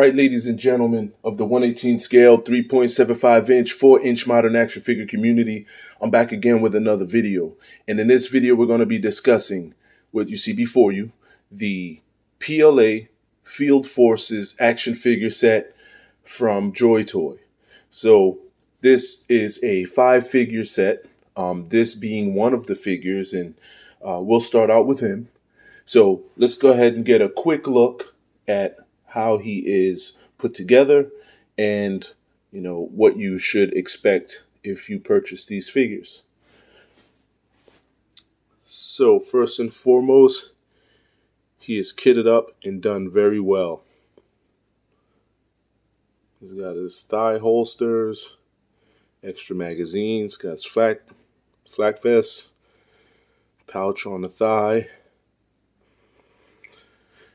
right, ladies and gentlemen of the 118 scale, 3.75 inch, 4-inch modern action figure community, I'm back again with another video. And in this video, we're going to be discussing what you see before you, the PLA Field Forces action figure set from JoyToy. So this is a 5-figure set, this being one of the figures, and we'll start out with him. So let's go ahead and get a quick look at how he is put together and what you should expect if you purchase these figures. So first and foremost, he is kitted up and done very well. He's got his thigh holsters, extra magazines, got his flak vest, pouch on the thigh.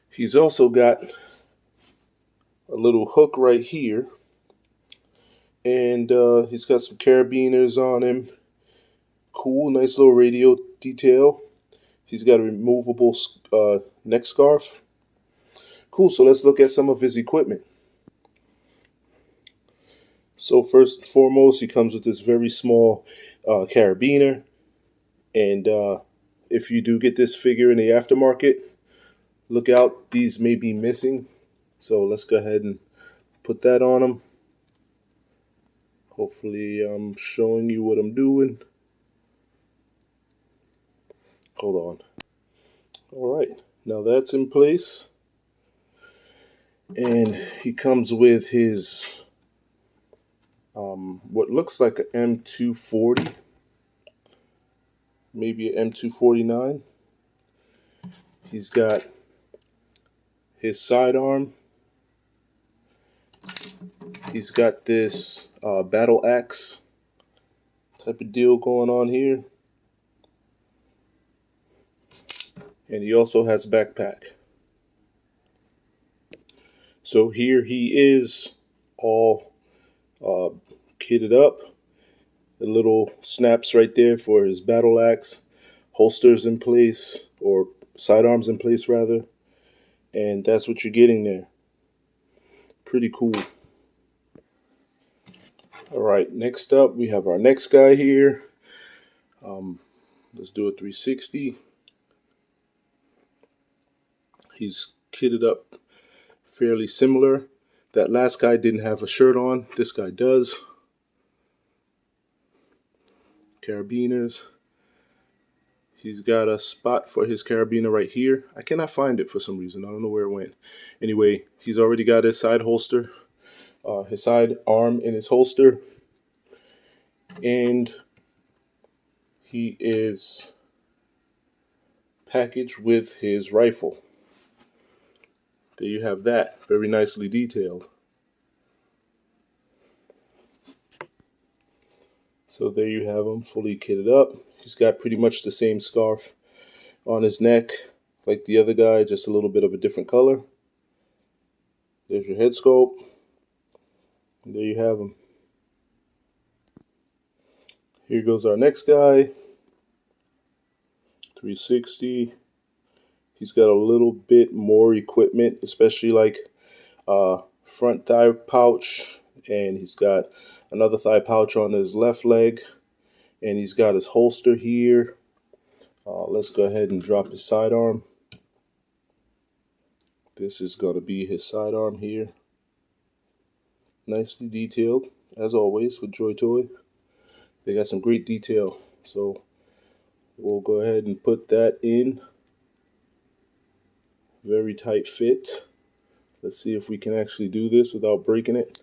He's also got a little hook right here, and he's got some carabiners on him. Cool, nice little radio detail. He's got a removable neck scarf. Cool, so let's look at some of his equipment. So first and foremost, he comes with this very small carabiner, and if you do get this figure in the aftermarket, look out, these may be missing. So let's go ahead and put that on him. Hopefully I'm showing you what I'm doing. Hold on. All right, now that's in place. And he comes with his what looks like an M240, maybe an M249. He's got his sidearm. He's got this battle axe type of deal going on here. And he also has a backpack. So here he is, all kitted up. The little snaps right there for his battle axe, holsters in place, or sidearms in place rather. And that's what you're getting there. Pretty cool. All right, next up we have our next guy here. Let's do a 360. He's kitted up fairly similar. That last guy didn't have a shirt on. This guy does. Carabiners. He's got a spot for his carabiner right here. I cannot find it for some reason. I don't know where it went. Anyway, he's already got his side holster, his side arm in his holster. And he is packaged with his rifle. There you have that, very nicely detailed. So there you have him, fully kitted up. He's got pretty much the same scarf on his neck like the other guy, just a little bit of a different color. There's your head sculpt. And there you have him. Here goes our next guy. 360. He's got a little bit more equipment, especially like front thigh pouch, and he's got another thigh pouch on his left leg, and he's got his holster here. Let's go ahead and drop his sidearm. This is going to be his sidearm here. Nicely detailed, as always, with JoyToy. They got some great detail, so we'll go ahead and put that in. Very tight fit. Let's see if we can actually do this without breaking it.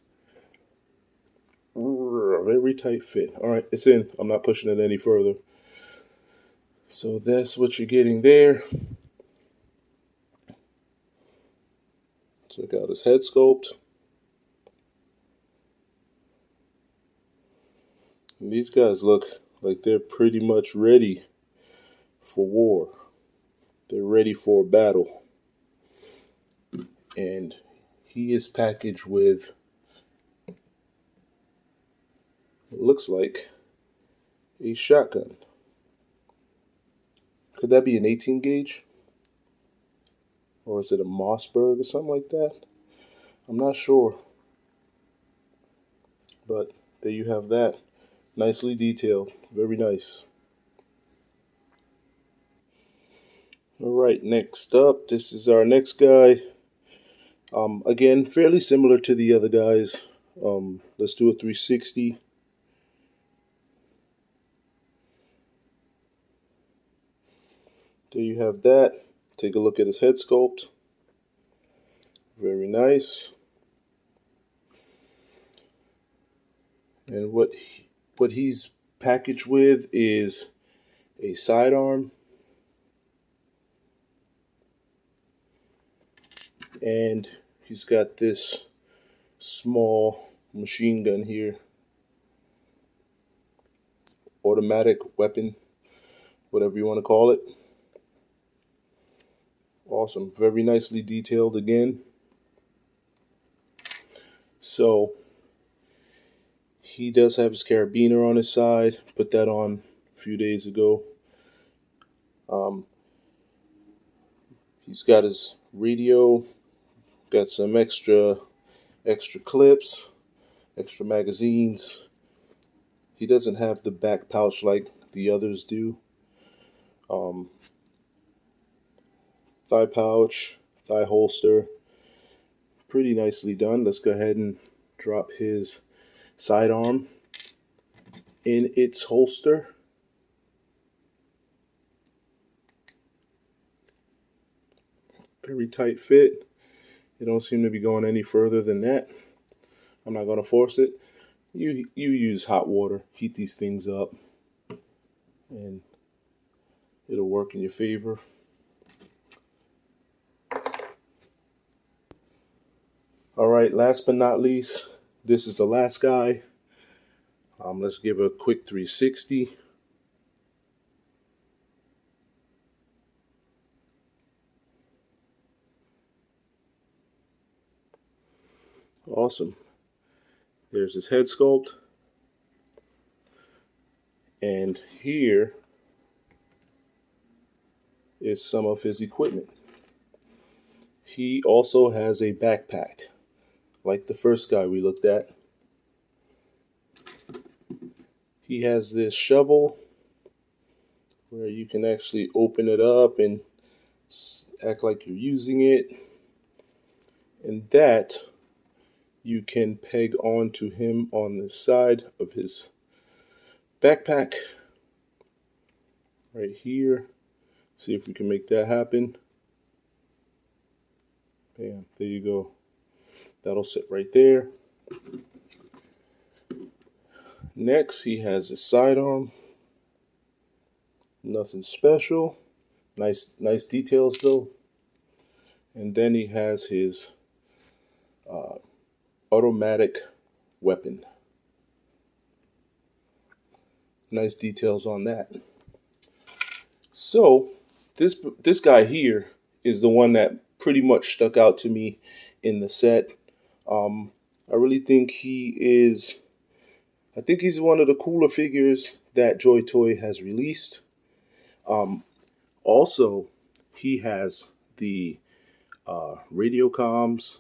Very tight fit. All right, it's in. I'm not pushing it any further. So that's what you're getting there. Check out his head sculpt. And these guys look like they're pretty much ready for war. They're ready for battle. And he is packaged with what looks like a shotgun. Could that be an 18 gauge? Or is it a Mossberg or something like that? I'm not sure, but there you have that. Nicely detailed. Very nice. All right, next up, this is our next guy. Again, fairly similar to the other guys. Let's do a 360. There you have that. Take a look at his head sculpt. Very nice. And what he's packaged with is a sidearm and he's got this small machine gun here, automatic weapon, whatever you want to call it. Awesome, very nicely detailed again. So he does have his carabiner on his side, put that on a few days ago. He's got his radio, got some extra clips, extra magazines. He doesn't have the back pouch like the others do. Thigh pouch, thigh holster, pretty nicely done. Let's go ahead and drop his sidearm in its holster. Very tight fit. It don't seem to be going any further than that. I'm not going to force it. You use hot water, heat these things up, and it'll work in your favor. All right, last but not least, this is the last guy. Let's give a quick 360. Awesome. There's his head sculpt. And here is some of his equipment. He also has a backpack, like the first guy we looked at. He has this shovel where you can actually open it up and act like you're using it. And that you can peg onto him on the side of his backpack right here. See if we can make that happen. Bam, there you go. That'll sit right there. Next, he has his sidearm. Nothing special. Nice details though. And then he has his automatic weapon. Nice details on that. So this guy here is the one that pretty much stuck out to me in the set. I really think he's one of the cooler figures that JoyToy has released. Also, he has the radio comms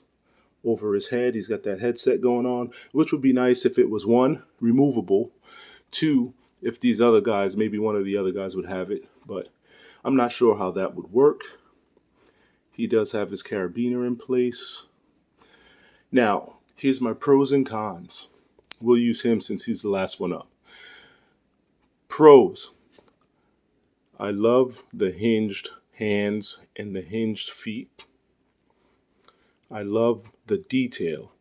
over his head. He's got that headset going on, which would be nice if it was one, removable, two, if these other guys, maybe one of the other guys would have it, but I'm not sure how that would work. He does have his carabiner in place. Now, here's my pros and cons. We'll use him since he's the last one up. Pros. I love the hinged hands and the hinged feet. I love the detail.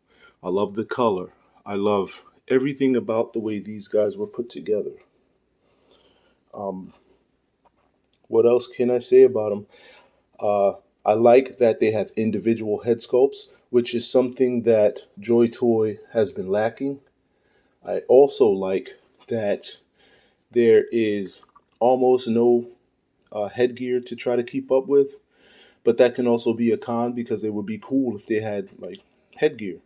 I love the color. I love everything about the way these guys were put together. What else can I say about them? I like that they have individual head sculpts, which is something that JoyToy has been lacking. I also like that there is almost no headgear to try to keep up with, but that can also be a con because it would be cool if they had like headgear.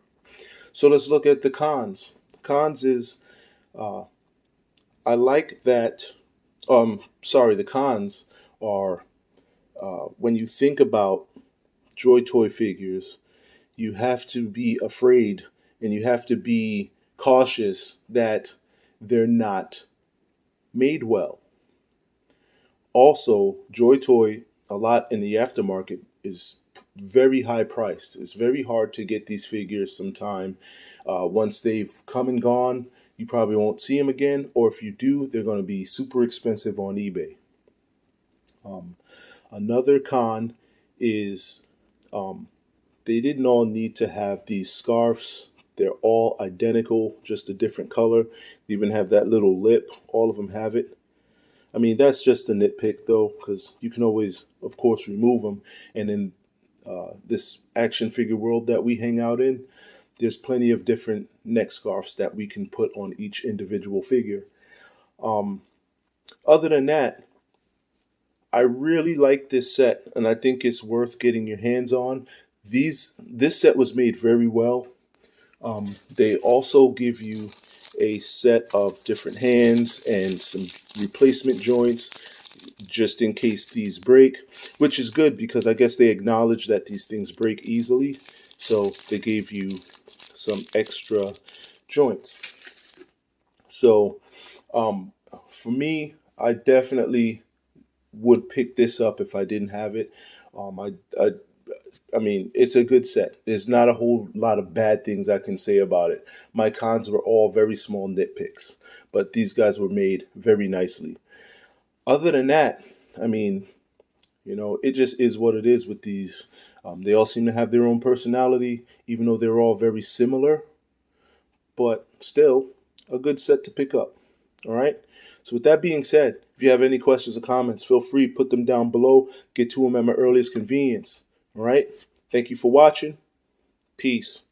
So let's look at the cons. The cons is I like that. The cons are when you think about JoyToy figures, you have to be afraid and you have to be cautious that they're not made well. Also, JoyToy, a lot in the aftermarket, is very high priced. It's very hard to get these figures sometime. Once they've come and gone, you probably won't see them again, or if you do, they're going to be super expensive on eBay. Another con is they didn't all need to have these scarves. They're all identical, just a different color. They even have that little lip. All of them have it. I mean, that's just a nitpick, though, because you can always, of course, remove them. And in this action figure world that we hang out in, there's plenty of different neck scarves that we can put on each individual figure. Other than that, I really like this set, and I think it's worth getting your hands on. This set was made very well. They also give you a set of different hands and some replacement joints just in case these break, which is good because I guess they acknowledge that these things break easily. So they gave you some extra joints. So for me, I definitely would pick this up if I didn't have it. Um, I, I I mean, it's a good set. There's not a whole lot of bad things I can say about it. My cons were all very small nitpicks, but these guys were made very nicely. Other than that, I mean, it just is what it is with these. They all seem to have their own personality, even though they're all very similar, but still a good set to pick up. All right. So with that being said, if you have any questions or comments, feel free to put them down below. Get to them at my earliest convenience. All right. Thank you for watching. Peace.